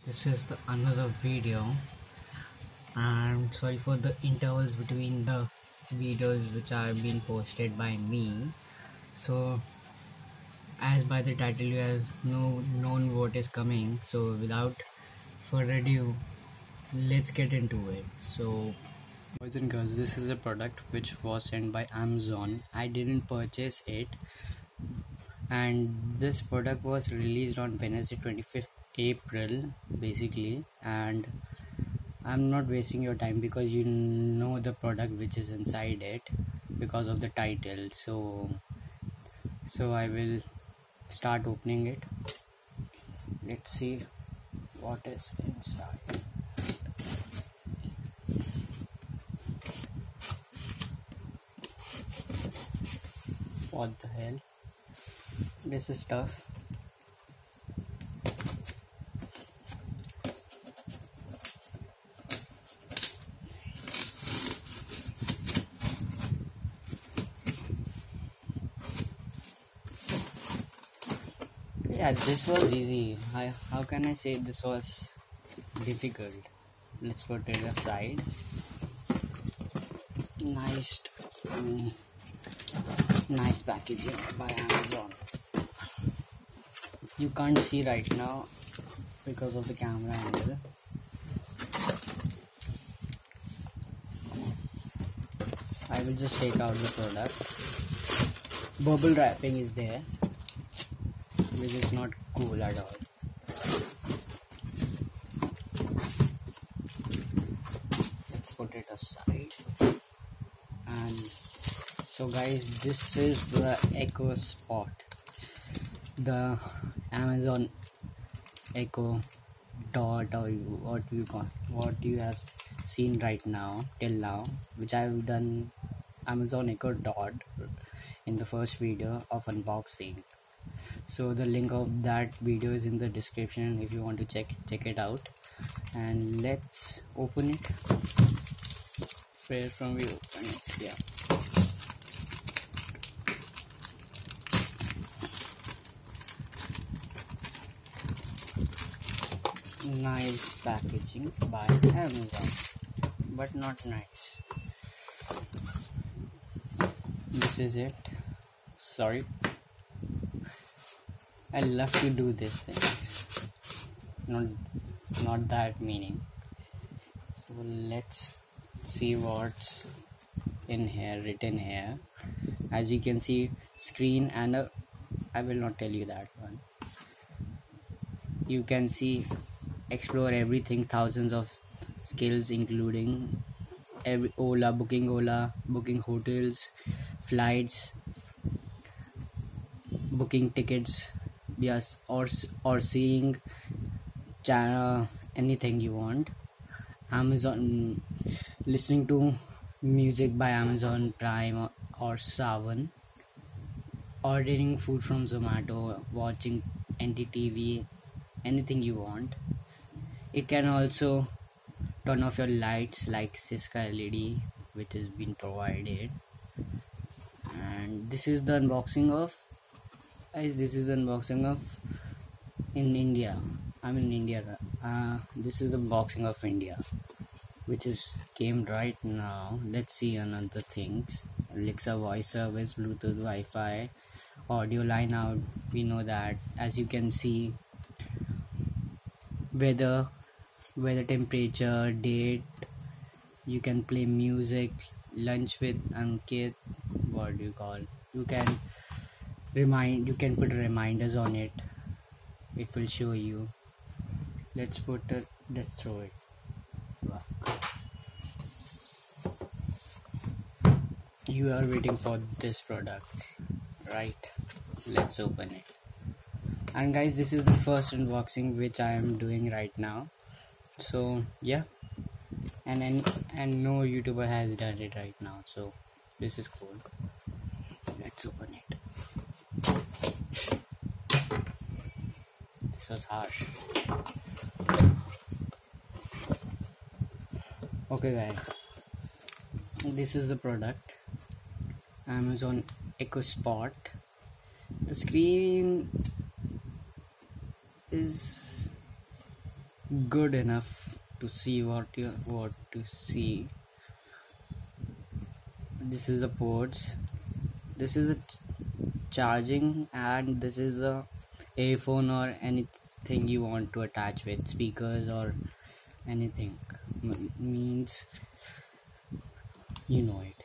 This is another video, and sorry for the intervals between the videos which are being posted by me. So as by the title you have known what is coming, so without further ado, let's get into it. So boys and girls, this is a product which was sent by Amazon. I didn't purchase it, and this product was released on Wednesday 25th April basically. And I'm not wasting your time because you know the product which is inside it because of the title. So I will start opening it. Let's see what is inside. What the hell? This is tough. Yeah, this was easy. How can I say this was difficult? Let's put it aside. Nice packaging by Amazon. You can't see right now because of the camera angle. I will just take out the product. Bubble wrapping is there, which is not cool at all. Let's put it aside. And so guys, this is the Echo Spot, the Amazon Echo Dot, or what you have seen right now till now, which I have done Amazon Echo Dot in the first video of unboxing. So the link of that video is in the description if you want to check it out. And let's open it. Where from we open it? Yeah. Nice packaging by Amazon, but not nice. This is it. Sorry, I love to do these things. Not that meaning. So let's see what's in here, written here. As you can see, screen and I will not tell you that one. You can see explore everything, thousands of skills including booking hotels, flights, booking tickets, yes, or seeing anything you want. Amazon, listening to music by Amazon Prime or Savan, ordering food from Zomato, watching NDTV, anything you want. It can also turn off your lights like Siska LED, which has been provided. And this is the unboxing of, guys, this is the unboxing of in India. I'm in India. This is the unboxing of India, which is came right now. Let's see another things. Alexa voice service, Bluetooth, Wi-Fi, audio line out. We know that. As you can see, weather, temperature, date. You can play music, lunch with Ankit. What do you call? You can put reminders on it. It will show you. Let's throw it back. You are waiting for this product, right? Let's open it. And guys, this is the first unboxing which I am doing right now. So yeah, and no YouTuber has done it right now, so this is cool. Let's open it. This was harsh. Okay guys, this is the product, Amazon Echo Spot. The screen is good enough to see what you want to see. This is the ports. This is a charging, and this is a earphone or anything you want to attach with speakers or anything. Means you know it.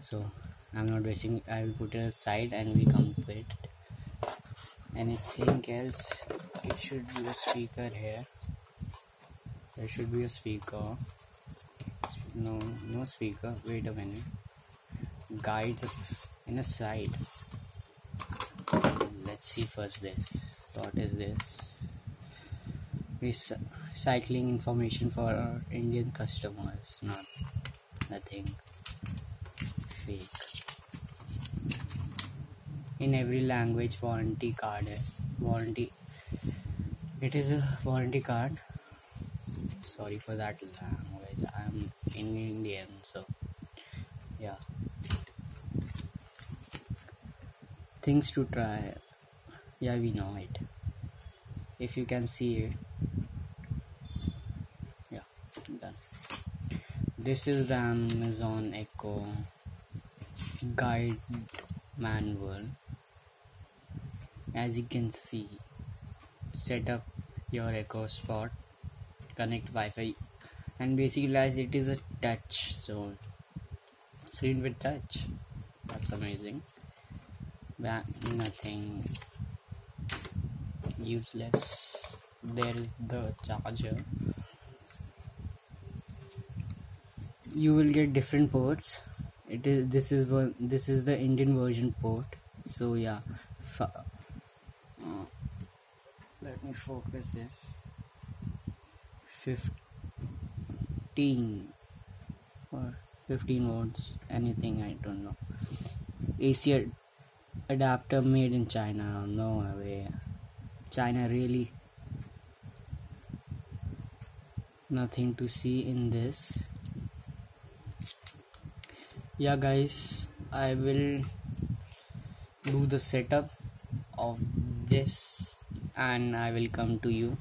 So I'm not wasting. I will put it aside and we come to it. Anything else? It should be a speaker here. There should be a speaker. No speaker. Wait a minute. Guides in a side. Let's see first this. What is this? Recycling information for our Indian customers. Nothing fake. In every language, warranty card. Warranty. It is a warranty card. Sorry for that language. I'm in Indian, so yeah. Things to try. Yeah, we know it. If you can see it. Yeah, done. This is the Amazon Echo guide manual. As you can see, set up your Echo Spot, connect Wi-Fi, and basically as it is a touch, so screen with touch. That's amazing. Nothing useless. There is the charger. You will get different ports. This is the Indian version port. So yeah, let me focus this. 15 or 15 watts, anything, I don't know. AC adapter made in China. No way. China really. Nothing to see in this. Yeah guys, I will do the setup of this and I will come to you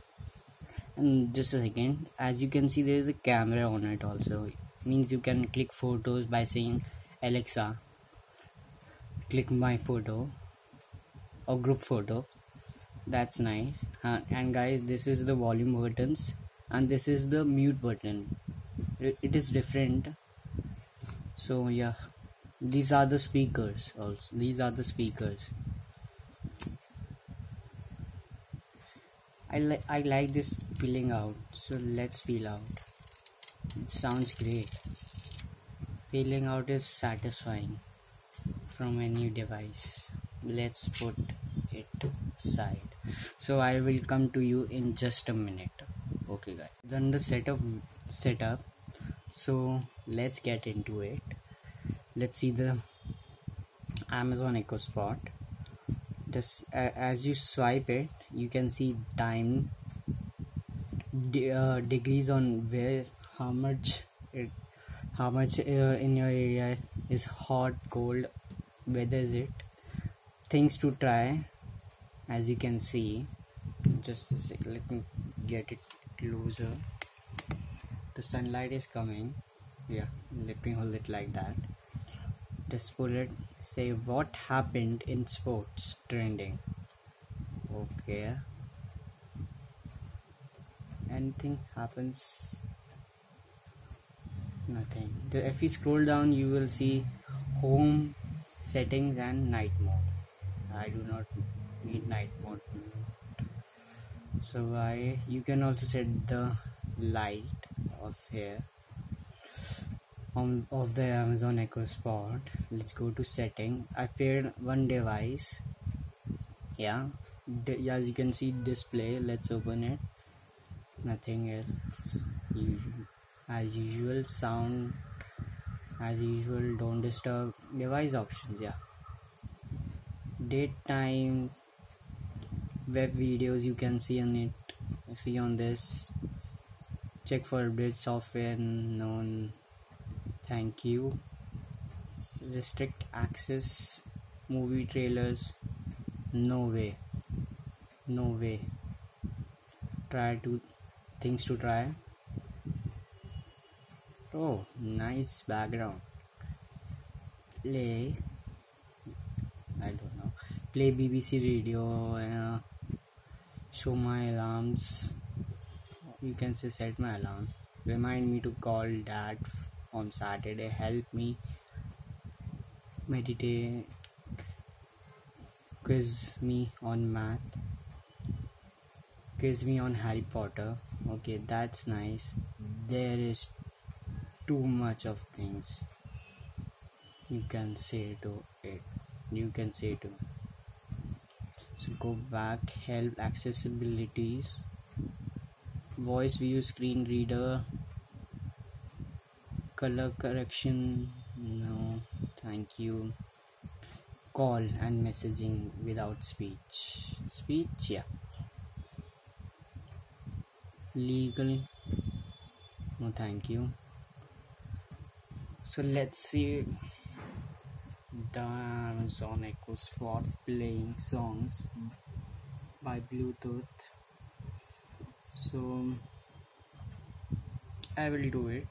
in just a second. As you can see, there is a camera on it also. It means you can click photos by saying Alexa, click my photo or group photo. That's nice. And guys, this is the volume buttons and this is the mute button. It is different. So yeah, these are the speakers also. These are the speakers. I like this peeling out. So let's peel out. It sounds great. Peeling out is satisfying from a new device. Let's put it aside. So I will come to you in just a minute. Okay guys. Then the setup. So let's get into it. Let's see the Amazon Echo Spot. Just as you swipe it, you can see time, degrees on where how much in your area is hot, cold, weather is it. Things to try. As you can see, just a sec, let me get it closer. The sunlight is coming. Yeah, let me hold it like that. Just pull it. Say what happened in sports trending. Okay. Anything happens? Nothing. If you scroll down, you will see home, settings, and night mode. I do not need night mode. So you can also set the light of here of the Amazon Echo Spot. Let's go to setting. I paired one device. Yeah, as you can see, display. Let's open it. Nothing else. As usual, sound as usual. Don't disturb. Device options. Yeah, date, time, web videos you can see on it. See on this. Check for update software. Known. Thank you. Restrict access. Movie trailers. No way. Try to things to try. Oh, nice background. Play, I don't know. Play BBC Radio. Show my alarms. You can say set my alarm. Remind me to call dad on Saturday. Help me meditate. Quiz me on math. Quiz me on Harry Potter. Okay, that's nice. There is too much of things you can say to it. You can say to. So go back. Help accessibilities. Voice view screen reader. Color correction. No, thank you. Call and messaging without speech. Speech, yeah. Legal. No, thank you. So let's see the Amazon Echo Spot playing songs by Bluetooth. So I will do it.